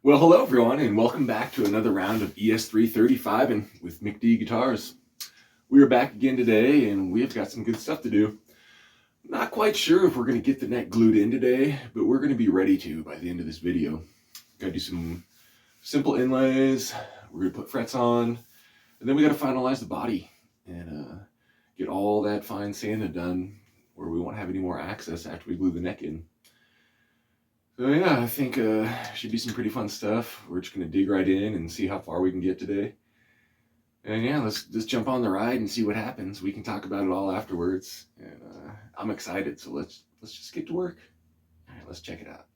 Well, hello everyone, and welcome back to another round of ES335 and with McD Guitars. We are back again today, and we've got some good stuff to do. Not quite sure if we're going to get the neck glued in today, but we're going to be ready to by the end of this video. Got to do some simple inlays. We're going to put frets on, and then we got to finalize the body and get all that fine sanding done where we won't have any more access after we glue the neck in. So yeah, I think should be some pretty fun stuff. We're just gonna dig right in and see how far we can get today. And yeah, let's just jump on the ride and see what happens. We can talk about it all afterwards. And I'm excited, so let's just get to work. All right, let's check it out.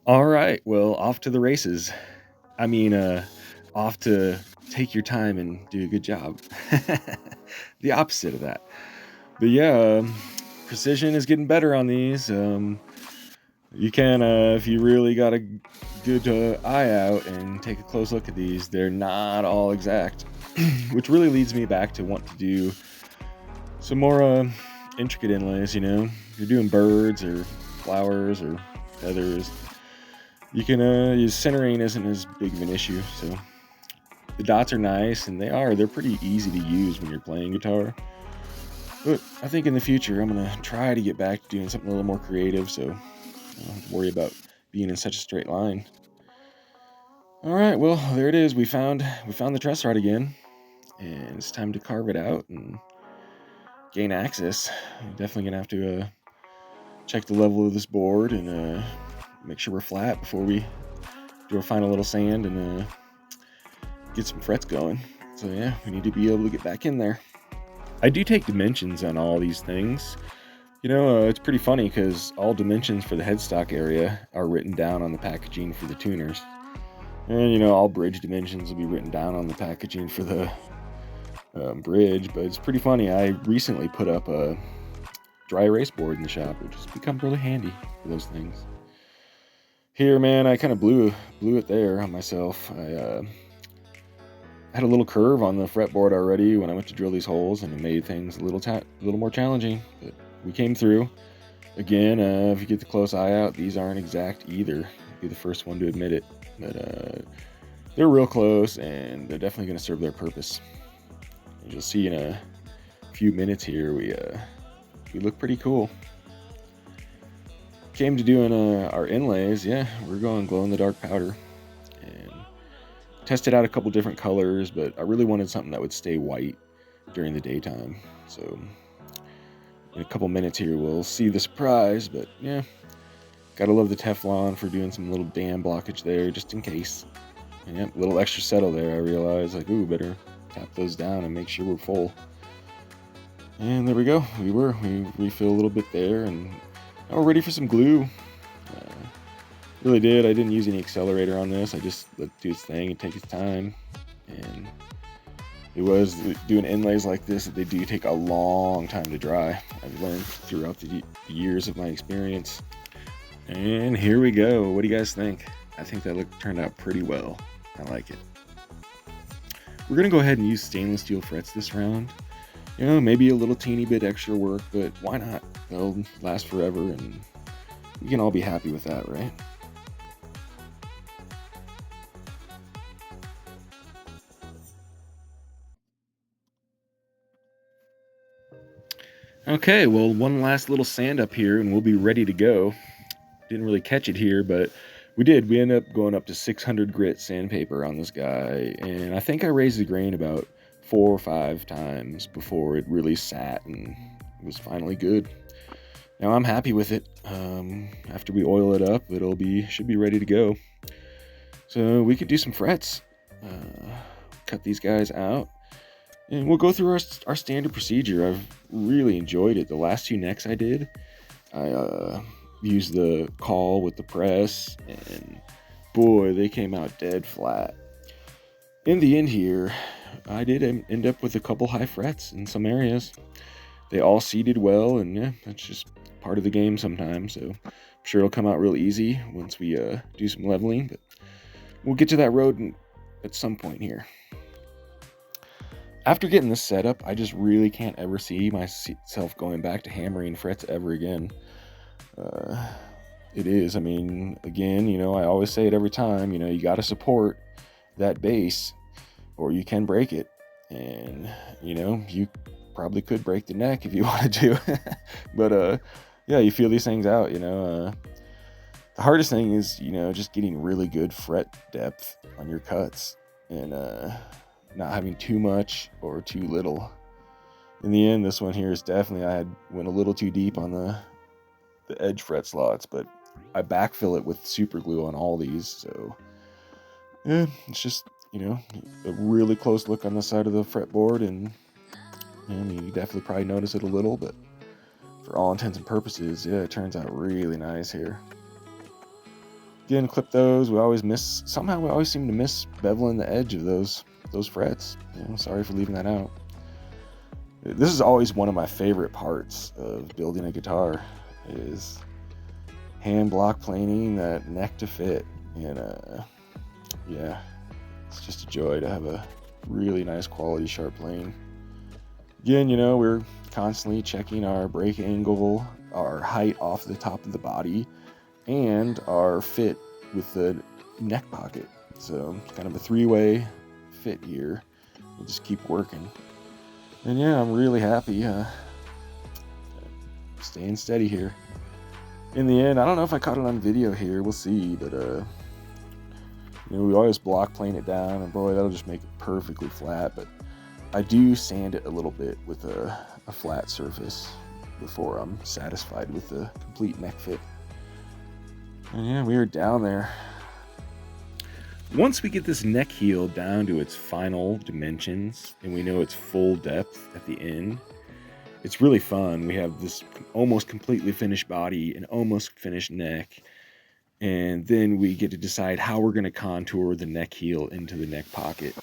All right, well, off to the races. I mean, off to take your time and do a good job. The opposite of that. But yeah, precision is getting better on these. You can, if you really got a good eye out and take a close look at these, they're not all exact, which really leads me back to want to do some more intricate inlays. You know, if you're doing birds or flowers or feathers, you can use centering isn't as big of an issue. So the dots are nice, and they're pretty easy to use when you're playing guitar. But I think in the future I'm gonna try to get back to doing something a little more creative, so I don't have to worry about being in such a straight line. All right, well, there it is. We found the truss rod again, and it's time to carve it out and gain access. I'm definitely gonna have to check the level of this board and make sure we're flat before we do our final little sand and get some frets going. So yeah, we need to be able to get back in there. I do take dimensions on all these things. You know, it's pretty funny because all dimensions for the headstock area are written down on the packaging for the tuners. And, you know, all bridge dimensions will be written down on the packaging for the bridge. But it's pretty funny. I recently put up a dry erase board in the shop, which has become really handy for those things. Here, man, I kind of blew it there on myself. I had a little curve on the fretboard already when I went to drill these holes, and it made things a little more challenging. But we came through. Again, if you get the close eye out, these aren't exact either. I'll be the first one to admit it. But they're real close, and they're definitely going to serve their purpose. As you'll see in a few minutes here, we look pretty cool. Came to doing our inlays. Yeah, we're going glow-in-the-dark powder. And tested out a couple different colors, but I really wanted something that would stay white during the daytime. So in a couple minutes here, we'll see the surprise, but yeah, gotta love the Teflon for doing some little dam blockage there, just in case. And yeah, a little extra settle there, I realized, like, ooh, better tap those down and make sure we're full. And there we go, we refill a little bit there, and now we're ready for some glue. Really did. I didn't use any accelerator on this. I just let it do its thing and take its time. And it was doing inlays like this that they do take a long time to dry. I've learned throughout the years of my experience. And here we go. What do you guys think? I think that turned out pretty well. I like it. We're going to go ahead and use stainless steel frets this round. You know, maybe a little teeny bit extra work, but why not? They'll last forever, and we can all be happy with that, right? Okay, well, one last little sand up here and we'll be ready to go. Didn't really catch it here, but we did. We ended up going up to 600 grit sandpaper on this guy, and I think I raised the grain about 4 or 5 times before it really sat and was finally good. Now I'm happy with it. After we oil it up, should be ready to go. So we could do some frets. Cut these guys out. And we'll go through our standard procedure. I've really enjoyed it. The last 2 necks I did, I used the call with the press, and boy, they came out dead flat. In the end here, I did end up with a couple high frets in some areas. They all seated well, and yeah, that's just part of the game sometimes. So I'm sure it'll come out real easy once we do some leveling, but we'll get to that road at some point here. After getting this set up, I just really can't ever see myself going back to hammering frets ever again. it is. I mean, again, I always say it every time, you got to support that bass or you can break it. And, you probably could break the neck if you wanted to. But, yeah, you feel these things out, the hardest thing is, just getting really good fret depth on your cuts and not having too much or too little. In the end, this one here is definitely, I went a little too deep on the edge fret slots, but I backfill it with super glue on all these. So yeah, it's just, a really close look on the side of the fretboard, and I mean, you definitely probably notice it a little, but for all intents and purposes, yeah, it turns out really nice here. Again, clip those. We always seem to miss beveling the edge of those frets. Sorry for leaving that out. This is always one of my favorite parts of building a guitar, is hand block planing that neck to fit. And yeah, it's just a joy to have a really nice quality sharp plane. Again, we're constantly checking our break angle, our height off the top of the body, and our fit with the neck pocket. So it's kind of a three-way fit here. We'll just keep working. And yeah, I'm really happy staying steady here. In the end, I don't know if I caught it on video here, we'll see, but we always block plane it down, and boy, that'll just make it perfectly flat. But I do sand it a little bit with a flat surface before I'm satisfied with the complete neck fit. And yeah, we are down there. Once we get this neck heel down to its final dimensions and we know its full depth at the end, it's really fun. We have this almost completely finished body and almost finished neck, and then we get to decide how we're going to contour the neck heel into the neck pocket.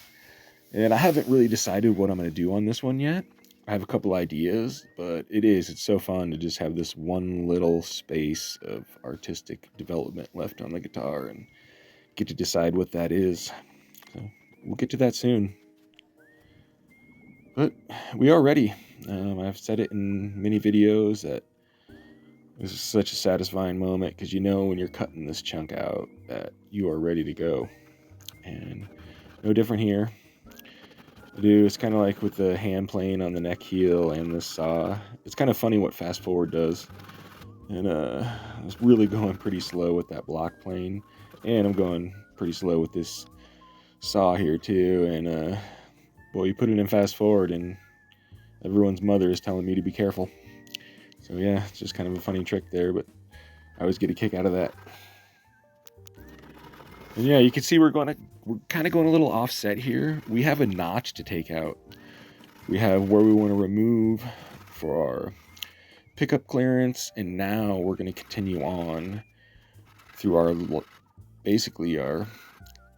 And I haven't really decided what I'm going to do on this one yet. I have a couple ideas, but it's so fun to just have this one little space of artistic development left on the guitar and get to decide what that is. So we'll get to that soon. But we are ready. I've said it in many videos that this is such a satisfying moment, because when you're cutting this chunk out that you are ready to go. And no different here. It's kind of like with the hand plane on the neck heel and the saw. It's kind of funny what fast forward does. And I was really going pretty slow with that block plane, and I'm going pretty slow with this saw here too. And boy, you put it in fast forward and everyone's mother is telling me to be careful. So yeah, it's just kind of a funny trick there, but I always get a kick out of that. And yeah, you can see we're kind of going a little offset here. We have a notch to take out. We have where we want to remove for our pickup clearance, and now we're going to continue on through our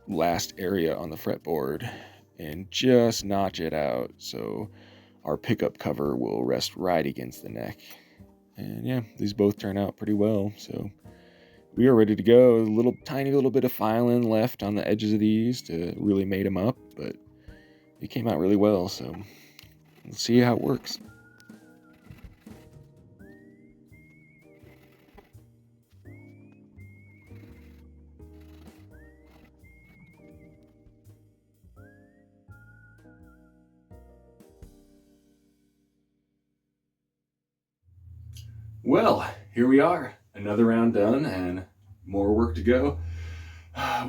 last area on the fretboard and just notch it out so our pickup cover will rest right against the neck. And yeah, these both turn out pretty well, so we are ready to go. A tiny little bit of filing left on the edges of these to really mate them up, but it came out really well, so let's see how it works. Well, here we are, another round done and more work to go.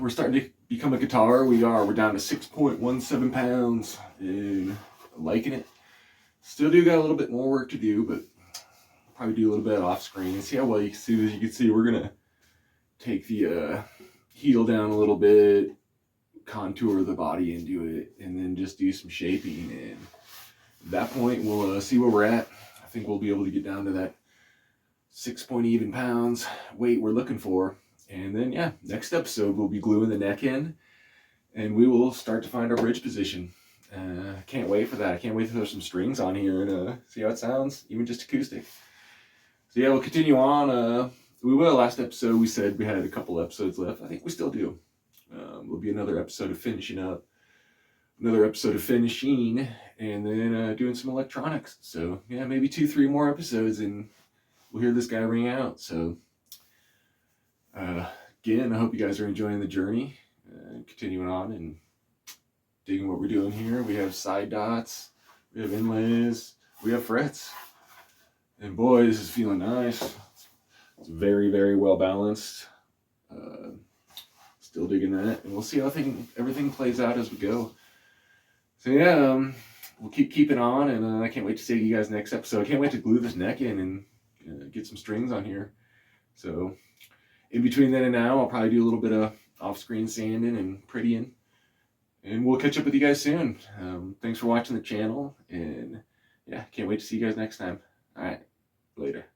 We're starting to become a guitar. We're down to 6.17 pounds and liking it. Still do got a little bit more work to do, but probably do a little bit off screen and see how well you can see. As you can see, we're gonna take the heel down a little bit, contour the body into it, and then just do some shaping. And at that point, we'll see where we're at. I think we'll be able to get down to that 6 pounds weight we're looking for. And then yeah, next episode we'll be gluing the neck in and we will start to find our bridge position. Can't wait for that. I can't wait to throw some strings on here and see how it sounds, even just acoustic. So yeah, we'll continue on. We will. Last episode we said we had a couple episodes left. I think we still do. Will be another episode of finishing up, another episode of finishing, and then doing some electronics. So yeah, maybe 2-3 more episodes and we'll hear this guy ring out. So Again, I hope you guys are enjoying the journey, continuing on and digging what we're doing here. We have side dots, we have inlays, we have frets, and boy, this is feeling nice. It's very, very well balanced. Still digging that, and we'll see how everything plays out as we go. So yeah, we'll keep keeping on, and I can't wait to see you guys next episode. I can't wait to glue this neck in and get some strings on here. So in between then and now, I'll probably do a little bit of off-screen sanding and prettying, and we'll catch up with you guys soon. Thanks for watching the channel, and yeah, can't wait to see you guys next time. All right, later.